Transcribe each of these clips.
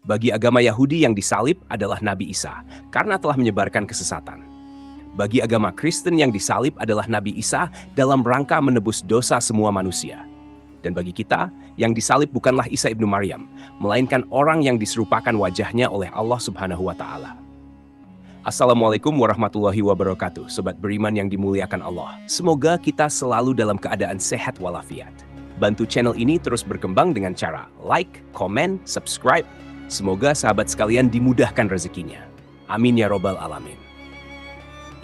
Bagi agama Yahudi yang disalib adalah Nabi Isa, karena telah menyebarkan kesesatan. Bagi agama Kristen yang disalib adalah Nabi Isa dalam rangka menebus dosa semua manusia. Dan bagi kita, yang disalib bukanlah Isa ibnu Maryam, melainkan orang yang diserupakan wajahnya oleh Allah Subhanahu wa Ta'ala. Assalamualaikum warahmatullahi wabarakatuh, sobat beriman yang dimuliakan Allah. Semoga kita selalu dalam keadaan sehat walafiat. Bantu channel ini terus berkembang dengan cara like, komen, subscribe. Semoga sahabat sekalian dimudahkan rezekinya. Amin ya robbal alamin.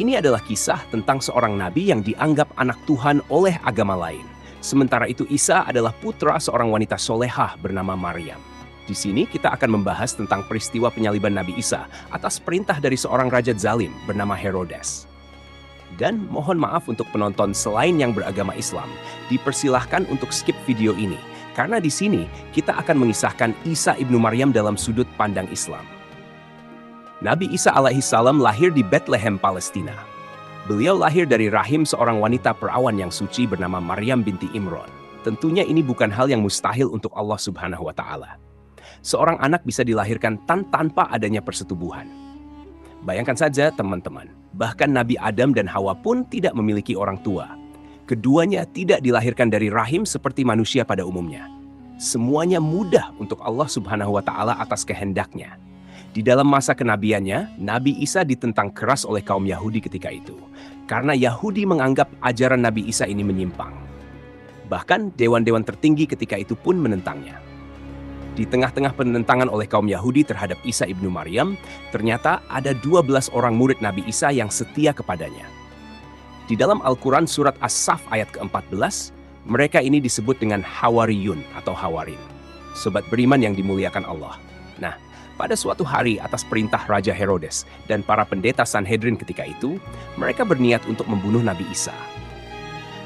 Ini adalah kisah tentang seorang nabi yang dianggap anak Tuhan oleh agama lain. Sementara itu Isa adalah putra seorang wanita solehah bernama Maryam. Di sini kita akan membahas tentang peristiwa penyaliban Nabi Isa atas perintah dari seorang raja zalim bernama Herodes. Dan mohon maaf untuk penonton selain yang beragama Islam, dipersilahkan untuk skip video ini. Karena di sini kita akan mengisahkan Isa ibnu Maryam dalam sudut pandang Islam. Nabi Isa alaihissalam lahir di Bethlehem, Palestina. Beliau lahir dari rahim seorang wanita perawan yang suci bernama Maryam binti Imron. Tentunya ini bukan hal yang mustahil untuk Allah Subhanahu wa Ta'ala. Seorang anak bisa dilahirkan tanpa adanya persetubuhan. Bayangkan saja teman-teman, bahkan Nabi Adam dan Hawa pun tidak memiliki orang tua. Keduanya tidak dilahirkan dari rahim seperti manusia pada umumnya. Semuanya mudah untuk Allah Subhanahu wa Ta'ala atas kehendaknya. Di dalam masa kenabiannya, Nabi Isa ditentang keras oleh kaum Yahudi ketika itu, karena Yahudi menganggap ajaran Nabi Isa ini menyimpang. Bahkan dewan-dewan tertinggi ketika itu pun menentangnya. Di tengah-tengah penentangan oleh kaum Yahudi terhadap Isa ibnu Maryam, ternyata ada 12 orang murid Nabi Isa yang setia kepadanya. Di dalam Al-Quran surat As-Saff ayat ke-14, mereka ini disebut dengan Hawariyun atau Hawarin. Sobat beriman yang dimuliakan Allah. Nah, pada suatu hari atas perintah Raja Herodes dan para pendeta Sanhedrin ketika itu, mereka berniat untuk membunuh Nabi Isa.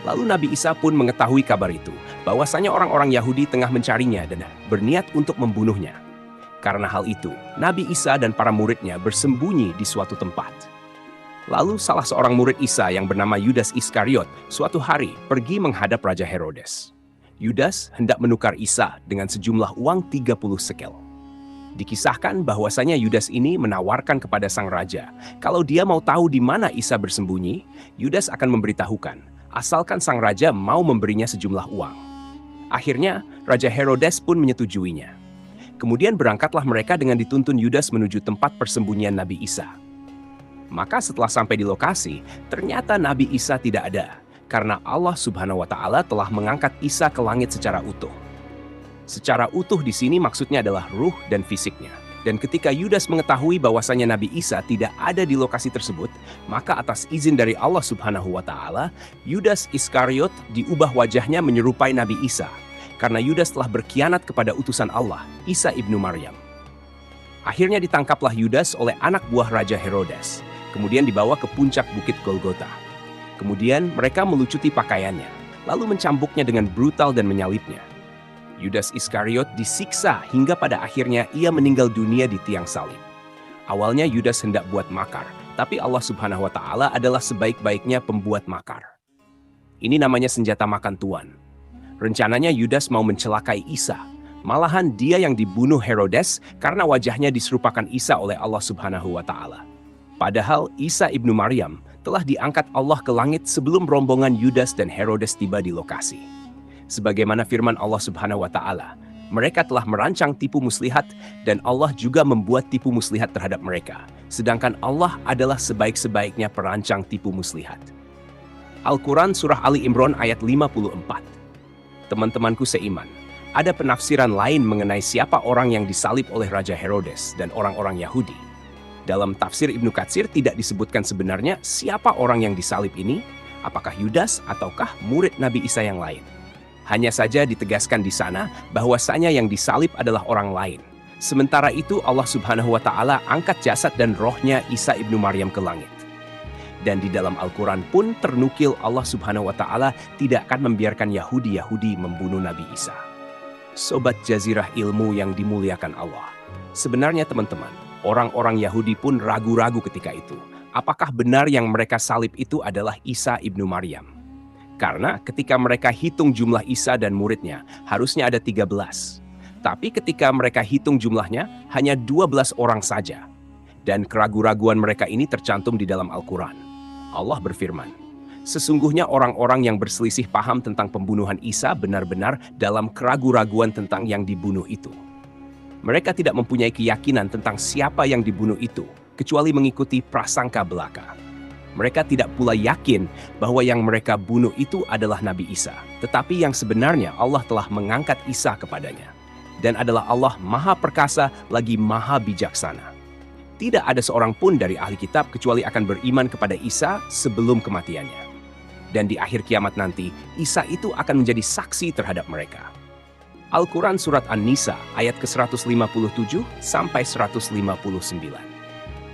Lalu Nabi Isa pun mengetahui kabar itu, bahwasanya orang-orang Yahudi tengah mencarinya dan berniat untuk membunuhnya. Karena hal itu, Nabi Isa dan para muridnya bersembunyi di suatu tempat. Lalu salah seorang murid Isa yang bernama Yudas Iskariot suatu hari pergi menghadap Raja Herodes. Yudas hendak menukar Isa dengan sejumlah uang 30 sekel. Dikisahkan bahwasanya Yudas ini menawarkan kepada sang raja, kalau dia mau tahu di mana Isa bersembunyi, Yudas akan memberitahukan, asalkan sang raja mau memberinya sejumlah uang. Akhirnya, Raja Herodes pun menyetujuinya. Kemudian berangkatlah mereka dengan dituntun Yudas menuju tempat persembunyian Nabi Isa. Maka setelah sampai di lokasi, ternyata Nabi Isa tidak ada, karena Allah Subhanahu wa Ta'ala telah mengangkat Isa ke langit secara utuh. Secara utuh di sini maksudnya adalah ruh dan fisiknya. Dan ketika Yudas mengetahui bahwasanya Nabi Isa tidak ada di lokasi tersebut, maka atas izin dari Allah Subhanahu wa Ta'ala, Yudas Iskariot diubah wajahnya menyerupai Nabi Isa, karena Yudas telah berkhianat kepada utusan Allah, Isa ibnu Maryam. Akhirnya ditangkaplah Yudas oleh anak buah Raja Herodes, kemudian dibawa ke puncak bukit Golgota. Kemudian mereka melucuti pakaiannya, lalu mencambuknya dengan brutal dan menyalibnya. Yudas Iskariot disiksa hingga pada akhirnya ia meninggal dunia di tiang salib. Awalnya Yudas hendak buat makar, tapi Allah Subhanahu wa Ta'ala adalah sebaik-baiknya pembuat makar. Ini namanya senjata makan tuan. Rencananya Yudas mau mencelakai Isa. Malahan dia yang dibunuh Herodes karena wajahnya diserupakan Isa oleh Allah Subhanahu wa Ta'ala. Padahal Isa ibnu Maryam telah diangkat Allah ke langit sebelum rombongan Yudas dan Herodes tiba di lokasi. Sebagaimana firman Allah Subhanahu wa Ta'ala, mereka telah merancang tipu muslihat dan Allah juga membuat tipu muslihat terhadap mereka. Sedangkan Allah adalah sebaik-sebaiknya perancang tipu muslihat. Al-Quran Surah Ali Imran ayat 54. Teman-temanku seiman, ada penafsiran lain mengenai siapa orang yang disalib oleh Raja Herodes dan orang-orang Yahudi. Dalam tafsir Ibnu Katsir tidak disebutkan sebenarnya siapa orang yang disalib ini, apakah Yudas ataukah murid Nabi Isa yang lain. Hanya saja ditegaskan di sana bahwasanya yang disalib adalah orang lain. Sementara itu Allah Subhanahu wa Ta'ala angkat jasad dan rohnya Isa ibnu Maryam ke langit. Dan di dalam Al-Quran pun ternukil Allah Subhanahu wa Ta'ala tidak akan membiarkan Yahudi membunuh Nabi Isa. Sobat Jazirah Ilmu yang dimuliakan Allah. Sebenarnya teman-teman, orang-orang Yahudi pun ragu-ragu ketika itu. Apakah benar yang mereka salib itu adalah Isa ibnu Maryam? Karena ketika mereka hitung jumlah Isa dan muridnya, harusnya ada 13. Tapi ketika mereka hitung jumlahnya, hanya 12 orang saja. Dan keraguan-raguan mereka ini tercantum di dalam Al-Quran. Allah berfirman, sesungguhnya orang-orang yang berselisih paham tentang pembunuhan Isa benar-benar dalam keraguan-raguan tentang yang dibunuh itu. Mereka tidak mempunyai keyakinan tentang siapa yang dibunuh itu, kecuali mengikuti prasangka belaka. Mereka tidak pula yakin bahwa yang mereka bunuh itu adalah Nabi Isa, tetapi yang sebenarnya Allah telah mengangkat Isa kepadanya. Dan adalah Allah Maha Perkasa lagi Maha Bijaksana. Tidak ada seorang pun dari ahli kitab kecuali akan beriman kepada Isa sebelum kematiannya. Dan di akhir kiamat nanti, Isa itu akan menjadi saksi terhadap mereka. Al-Quran Surat An-Nisa ayat ke-157 sampai 159.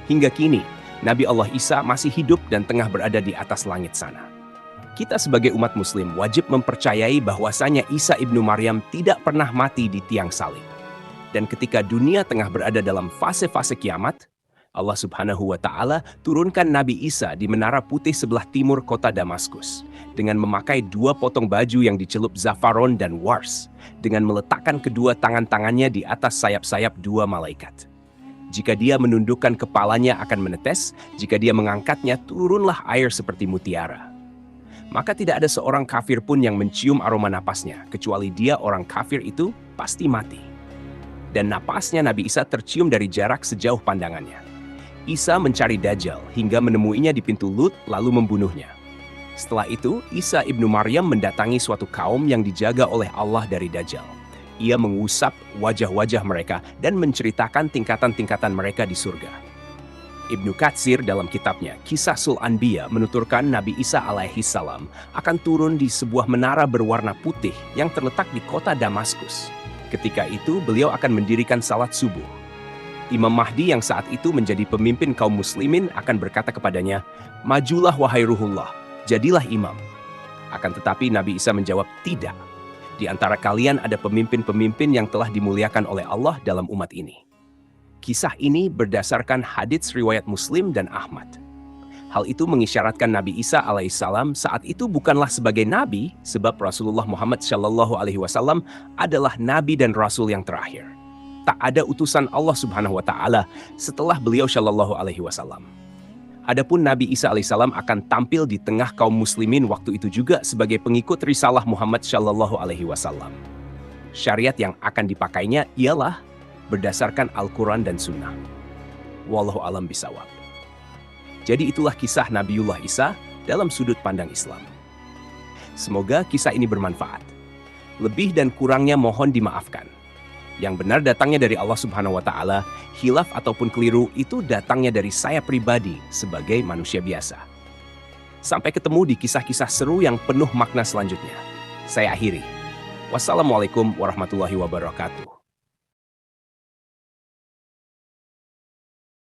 Hingga kini, Nabi Allah Isa masih hidup dan tengah berada di atas langit sana. Kita sebagai umat muslim wajib mempercayai bahwasanya Isa ibnu Maryam tidak pernah mati di tiang salib. Dan ketika dunia tengah berada dalam fase-fase kiamat, Allah Subhanahu wa Ta'ala turunkan Nabi Isa di menara putih sebelah timur kota Damaskus dengan memakai 2 potong baju yang dicelup zafaron dan wars, dengan meletakkan kedua tangan-tangannya di atas sayap-sayap 2 malaikat. Jika dia menundukkan kepalanya akan menetes, jika dia mengangkatnya turunlah air seperti mutiara. Maka tidak ada seorang kafir pun yang mencium aroma napasnya, kecuali dia orang kafir itu pasti mati. Dan napasnya Nabi Isa tercium dari jarak sejauh pandangannya. Isa mencari Dajjal hingga menemuinya di pintu Lut lalu membunuhnya. Setelah itu, Isa ibnu Maryam mendatangi suatu kaum yang dijaga oleh Allah dari Dajjal. Ia mengusap wajah-wajah mereka dan menceritakan tingkatan-tingkatan mereka di surga. Ibnu Katsir dalam kitabnya Kisah Sul Anbiya menuturkan Nabi Isa alaihi salam akan turun di sebuah menara berwarna putih yang terletak di kota Damaskus. Ketika itu beliau akan mendirikan salat subuh. Imam Mahdi yang saat itu menjadi pemimpin kaum muslimin akan berkata kepadanya, "Majulah wahai Ruhullah, jadilah imam." Akan tetapi Nabi Isa menjawab, "Tidak. Di antara kalian ada pemimpin-pemimpin yang telah dimuliakan oleh Allah dalam umat ini." Kisah ini berdasarkan hadits riwayat Muslim dan Ahmad. Hal itu mengisyaratkan Nabi Isa alaihissalam saat itu bukanlah sebagai nabi, sebab Rasulullah Muhammad SAW adalah nabi dan rasul yang terakhir. Tak ada utusan Allah Subhanahu wa Ta'ala setelah beliau SAW. Adapun Nabi Isa alaihissalam akan tampil di tengah kaum muslimin waktu itu juga sebagai pengikut risalah Muhammad SAW. Syariat yang akan dipakainya ialah berdasarkan Al-Quran dan Sunnah. Wallahu alam bisawab. Jadi itulah kisah Nabiullah Isa dalam sudut pandang Islam. Semoga kisah ini bermanfaat. Lebih dan kurangnya mohon dimaafkan. Yang benar datangnya dari Allah Subhanahu wa Ta'ala, hilaf ataupun keliru itu datangnya dari saya pribadi sebagai manusia biasa. Sampai ketemu di kisah-kisah seru yang penuh makna selanjutnya. Saya akhiri. Wassalamualaikum warahmatullahi wabarakatuh.